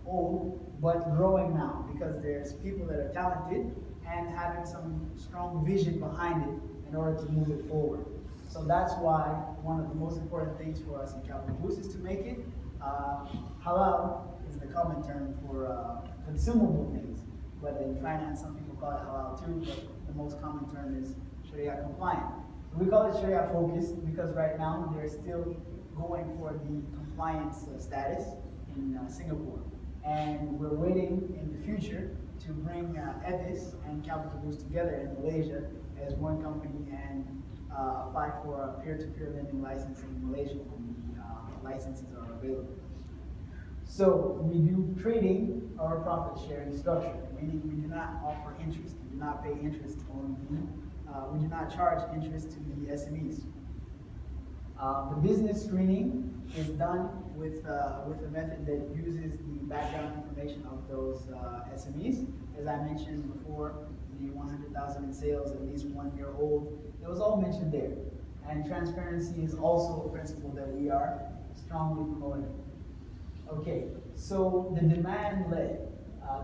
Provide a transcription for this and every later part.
old, but growing now because there's people that are talented and having some strong vision behind it in order to move it forward. So that's why one of the most important things for us in Capital Boost is to make it halal is the common term for consumable things. But in finance, some people call it halal too, but the most common term is Sharia compliant. We call it Sharia focused because right now they're still going for the compliance status in Singapore. And we're waiting in the future to bring EVIS and Capital Boost together in Malaysia as one company and apply for a peer-to-peer lending license in Malaysia when the licenses are available. So we do trading or profit sharing structure, meaning we do not offer interest. We do not pay interest on we do not charge interest to the SMEs. The business screening is done with a method that uses the background information of those SMEs. As I mentioned before, the 100,000 in sales, at least 1 year old, it was all mentioned there. And transparency is also a principle that we are strongly promoting. Okay, so the demand led.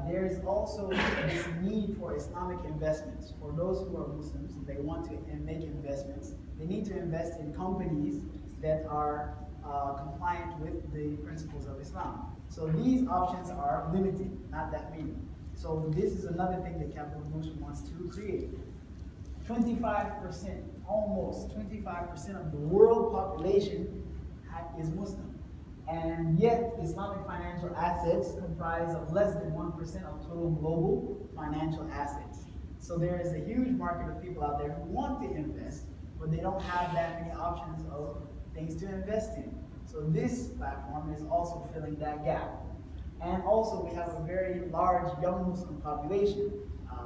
There's also this need for Islamic investments. For those who are Muslims, they want to make investments. They need to invest in companies that are compliant with the principles of Islam. So these options are limited, not that many. So this is another thing that Capital Boost wants to create. 25%, almost 25% of the world population is Muslim. And yet, Islamic financial assets comprise of less than 1% of total global financial assets. So there is a huge market of people out there who want to invest, but they don't have that many options of things to invest in. So this platform is also filling that gap. And also, we have a very large young Muslim population.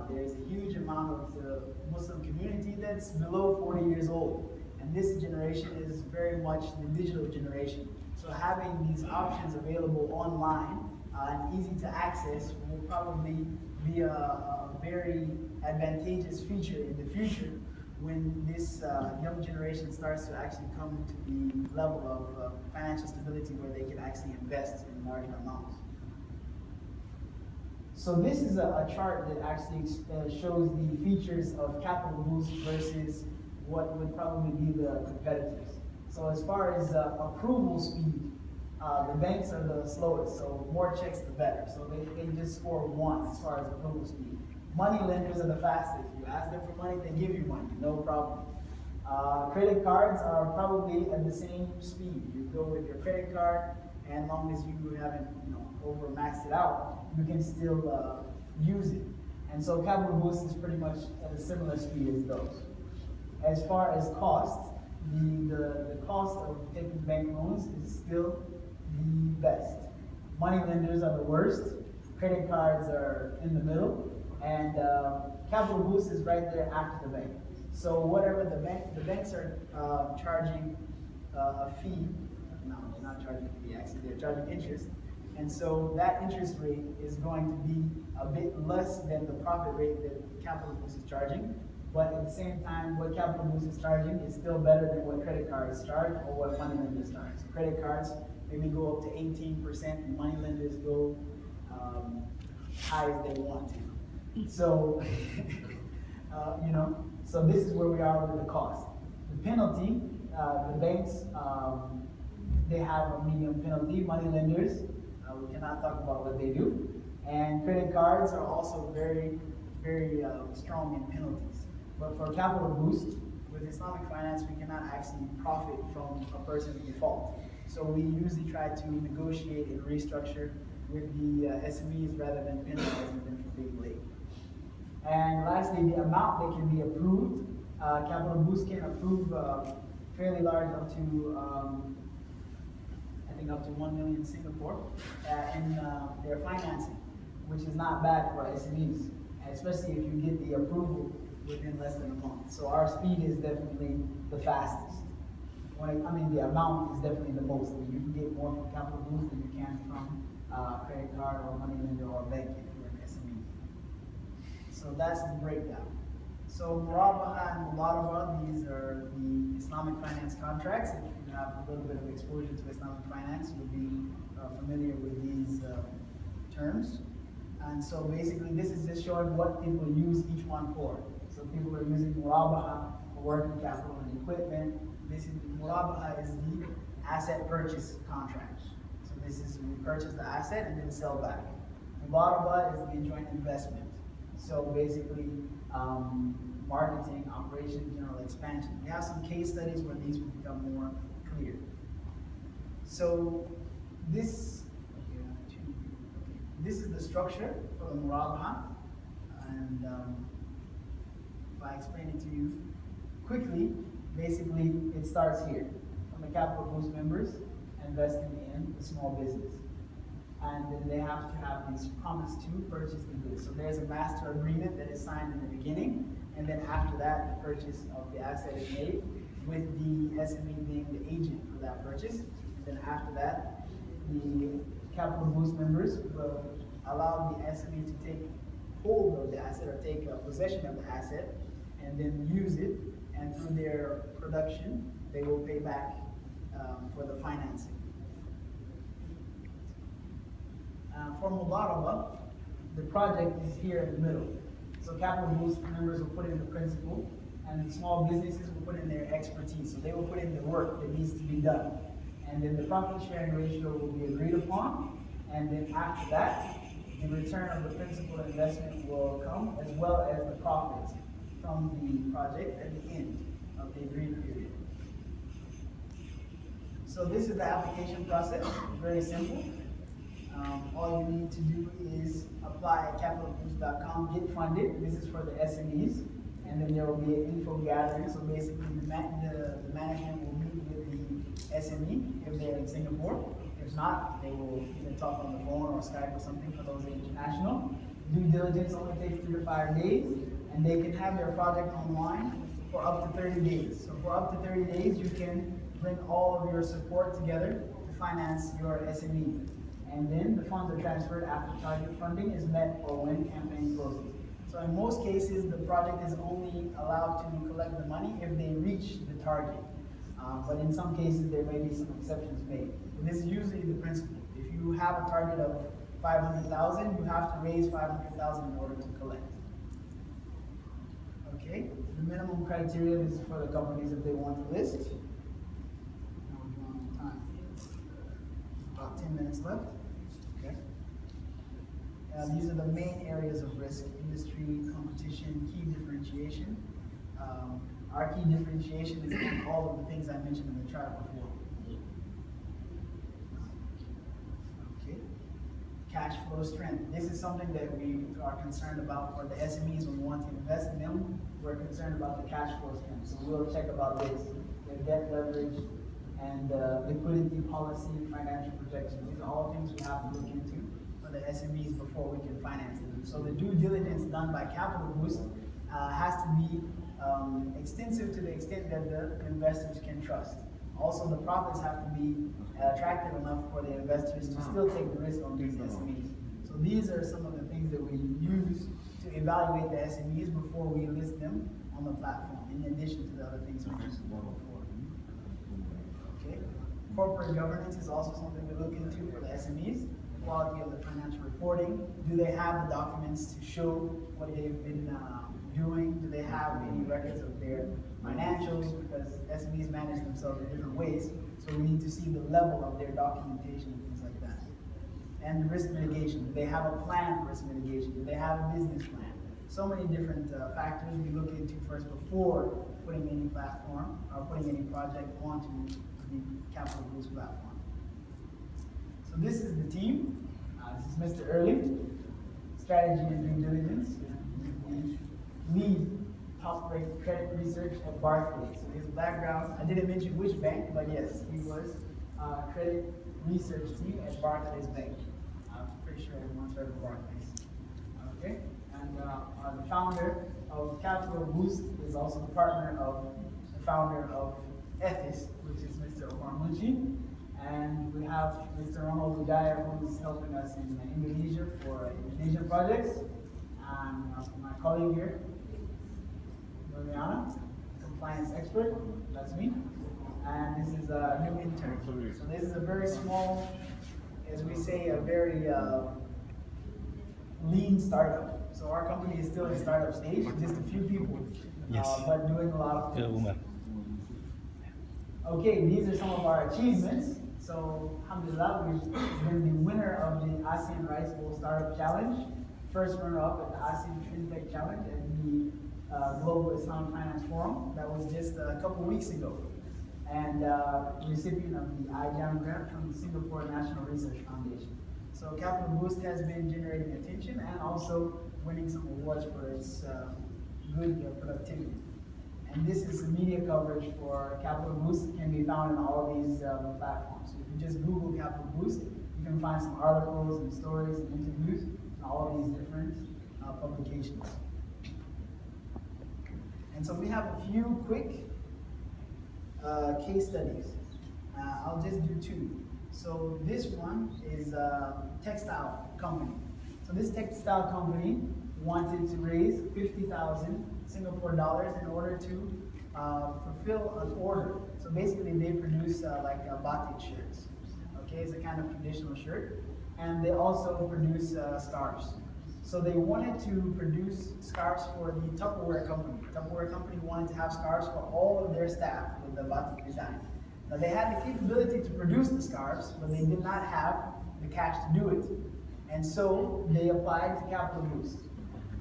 There's a huge amount of the Muslim community that's below 40 years old. And this generation is very much the digital generation. So having these options available online and easy to access will probably be a very advantageous feature in the future when this young generation starts to actually come to the level of financial stability where they can actually invest in larger amounts. So this is a chart that actually shows the features of Capital Boost versus what would probably be the competitors. So as far as approval speed, the banks are the slowest, so more checks the better. So they just score 1 as far as approval speed. Money lenders are the fastest. You ask them for money, they give you money, no problem. Credit cards are probably at the same speed. You go with your credit card, and as long as you haven't over maxed it out, you can still use it. And so Capital Boost is pretty much at a similar speed as those. As far as cost, the cost of taking bank loans is still the best. Money lenders are the worst. Credit cards are in the middle, and Capital Boost is right there after the bank. So whatever the banks are charging a fee. No, they're not charging a fee. Actually, they're charging interest, and so that interest rate is going to be a bit less than the profit rate that Capital Boost is charging. But at the same time, what Capital Boost is charging is still better than what credit cards charge or what money lenders charge. So credit cards maybe go up to 18%, and money lenders go high as they want to. So, so this is where we are with the cost. The penalty, the banks, they have a medium penalty. Money lenders, we cannot talk about what they do. And credit cards are also very, very strong in penalties. But for Capital Boost, with Islamic finance, we cannot actually profit from a person's default. So we usually try to negotiate and restructure with the SMEs rather than penalizing them for being late. And lastly, the amount that can be approved. Capital Boost can approve fairly large up to, I think up to 1 million Singapore in their financing, which is not bad for SMEs, especially if you get the approval within less than a month. So our speed is definitely the fastest. The amount is definitely the most. You can get more from Capital Boost than you can from credit card or money lender or bank if you're an SME. So that's the breakdown. So Murabaha and Mudaraba, these are the Islamic finance contracts. If you have a little bit of exposure to Islamic finance, you'll be familiar with these terms. And so basically this is just showing what people use each one for. So people are using Murabaha for working capital and equipment. This is Murabaha is the asset purchase contract. So this is we purchase the asset and then sell back. Mubaraba is the joint investment. So basically marketing, operation, general expansion. We have some case studies where these will become more clear. So this is the structure for the Murabaha, and if I explain it to you quickly, basically it starts here from the Capital Boost members investing in the small business, and then they have to have this promise to purchase the goods. So there's a master agreement that is signed in the beginning, and then after that, the purchase of the asset is made, with the SME being the agent for that purchase. And then after that, the Capital Boost members will allow the SME to take hold of the asset or take possession of the asset and then use it, and through their production, they will pay back for the financing. For Mubaraba, the project is here in the middle. So Capital Boost members will put in the principal, and the small businesses will put in their expertise. So they will put in the work that needs to be done. And then the profit sharing ratio will be agreed upon. And then after that, the return of the principal investment will come, as well as the profits from the project at the end of the agreed period. So this is the application process, very simple. All you need to do is apply at capitalboost.com, get funded. This is for the SMEs, and then there will be an info gathering. So basically, the management will meet with the SME if they're in Singapore. If not, they will either talk on the phone or Skype or something for those international. Due diligence only takes 3 to 5 days, and they can have their project online for up to 30 days. So for up to 30 days, you can bring all of your support together to finance your SME. And then the funds are transferred after target funding is met or when campaign closes. So in most cases, the project is only allowed to collect the money if they reach the target. But in some cases, there may be some exceptions made. And this is usually the principle. If you have a target of 500,000, you have to raise 500,000 in order to collect. Okay, the minimum criteria is for the companies that they want to list. Now we're doing on time. About 10 minutes left. Okay. These are the main areas of risk: industry, competition, key differentiation. Our key differentiation is in all of the things I mentioned in the chart before. Okay. Cash flow strength. This is something that we are concerned about for the SMEs when we want to invest in them. We're concerned about the cash flow strength. So we'll check about this. Their debt leverage and liquidity policy, financial projections. These are all things we have to look into for the SMEs before we can finance them. So the due diligence done by Capital Boost has to be extensive to the extent that the investors can trust. Also, the profits have to be attractive enough for the investors to still take the risk on these SMEs. So these are some of the things that we use to evaluate the SMEs before we list them on the platform, in addition to the other things we mentioned before. Okay. Corporate governance is also something we look into for the SMEs. The quality of the financial reporting. Do they have the documents to show what they've been doing? Do they have any records of their financials? Because SMEs manage themselves in different ways, so we need to see the level of their documentation and things like that. And risk mitigation. Do they have a plan for risk mitigation? Do they have a business plan? So many different factors we look into first before putting any platform or putting any project onto the Capital Boost platform. So this is the team. This is Mr. Early, strategy and due diligence. We lead top-ranked credit research at Barclays. So his background, I didn't mention which bank, but yes, he was credit research team at Barclays Bank. I'm pretty sure everyone's heard of Barclays. Okay, and the founder of Capital Boost is also the partner of the founder of Ethis, which is Mr. Omar Munchi. And we have Mr. Ronald Wijaya, who is helping us in Indonesia for Indonesian projects. And my colleague here, Liliana, compliance expert, that's me. And this is a new intern. So this is a very small, as we say, a very lean startup. So our company is still in startup stage, just a few people, but doing a lot of things. Okay, these are some of our achievements. So, alhamdulillah, we've been the winner of the ASEAN Rice Bowl Startup Challenge, first runner-up at the ASEAN FinTech Challenge at the Global Islamic Finance Forum. That was just a couple weeks ago. And recipient of the IJAM grant from the Singapore National Research Foundation. So Capital Boost has been generating attention and also winning some awards for its good productivity. And this is the media coverage for Capital Boost. It can be found in all of these platforms. So if you just Google Capital Boost, you can find some articles and stories and interviews in all of these different publications. And so we have a few quick case studies. I'll just do two. So this one is a textile company. So this textile company wanted to raise 50,000 Singapore dollars in order to fulfill an order. So basically they produce like batik shirts. Okay, it's a kind of traditional shirt. And they also produce scarves. So they wanted to produce scarves for the Tupperware company. The Tupperware company wanted to have scarves for all of their staff with the batik design. Now they had the capability to produce the scarves, but they did not have the cash to do it. And so they applied to Capital Boost.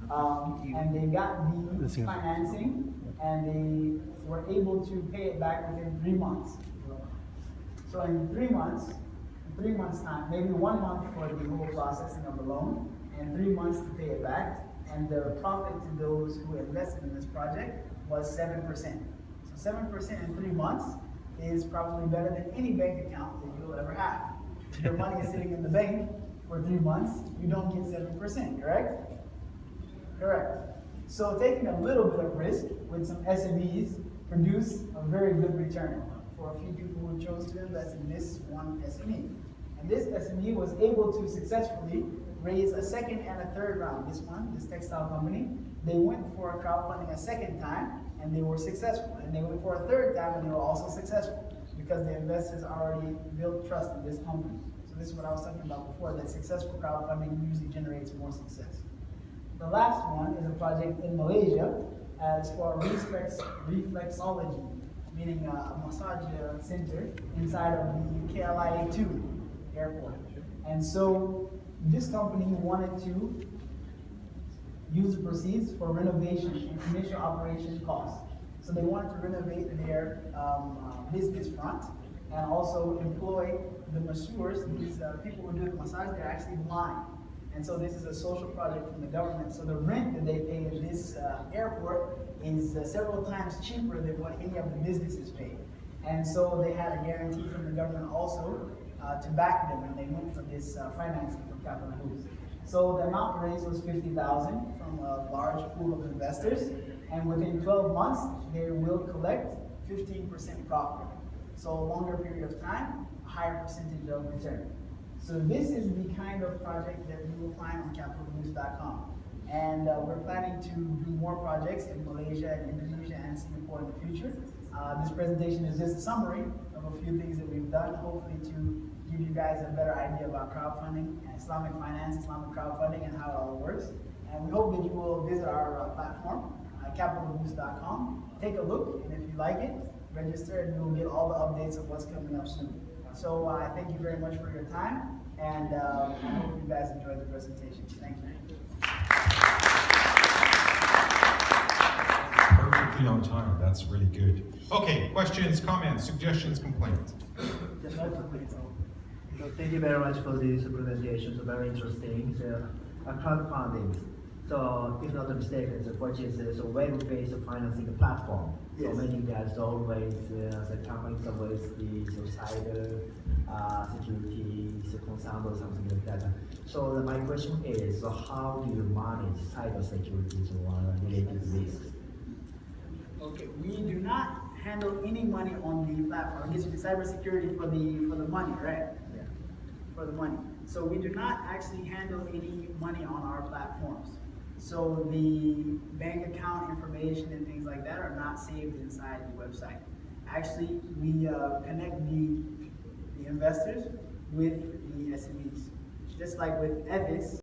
And they got the financing, and they were able to pay it back within 3 months. So in 3 months, 3 months time, maybe 1 month for the whole processing of the loan, and 3 months to pay it back, and the profit to those who invested in this project was 7%. So 7% in 3 months is probably better than any bank account that you'll ever have. If your money is sitting in the bank for 3 months, you don't get 7%, correct? Correct. So taking a little bit of risk with some SMEs produce a very good return for a few people who chose to invest in this one SME. And this SME was able to successfully raise a second and a third round. This textile company, they went for crowdfunding a second time and they were successful. And they went for a third time and they were also successful because the investors already built trust in this company. So this is what I was talking about before, that successful crowdfunding usually generates more success. The last one is a project in Malaysia. It's for reflexology, meaning a massage center inside of the KLIA-2 airport. And so this company wanted to use the proceeds for renovation and initial operation costs. So they wanted to renovate their business front and also employ the masseurs. These people who do the massage, they're actually blind. And so this is a social project from the government. So the rent that they pay in this airport is several times cheaper than what any of the businesses pay. And so they had a guarantee from the government also to back them when they went for this financing from Capital Boost. So the amount raised was 50,000 from a large pool of investors. And within 12 months, they will collect 15% profit. So a longer period of time, a higher percentage of return. So this is the kind of project that you will find on capitalboost.com. And we're planning to do more projects in Malaysia, and Indonesia, and Singapore in the future. This presentation is just a summary of a few things that we've done, hopefully to give you guys a better idea about crowdfunding and Islamic finance, Islamic crowdfunding, and how it all works. And we hope that you will visit our platform, capitalboost.com. Take a look, and if you like it, register, and you'll get all the updates of what's coming up soon. So I thank you very much for your time, and I hope you guys enjoyed the presentation. Thank you. Perfectly on time. That's really good. Okay, questions, comments, suggestions, complaints? So thank you very much for this presentation. It's very interesting. So, crowdfunding. So, if not mistaken, the purchase is a web-based financing platform. Yes. So meaning that always the companies with the cyber security concern or something like that. So my question is, so how do you manage cyber security or related risks? Okay, we do not handle any money on the platform. I guess the cybersecurity for the money, right? Yeah. For the money. So we do not actually handle any money on our platforms. So the bank account information and things like that are not saved inside the website. Actually, we connect the investors with the SMEs. Just like with ethics,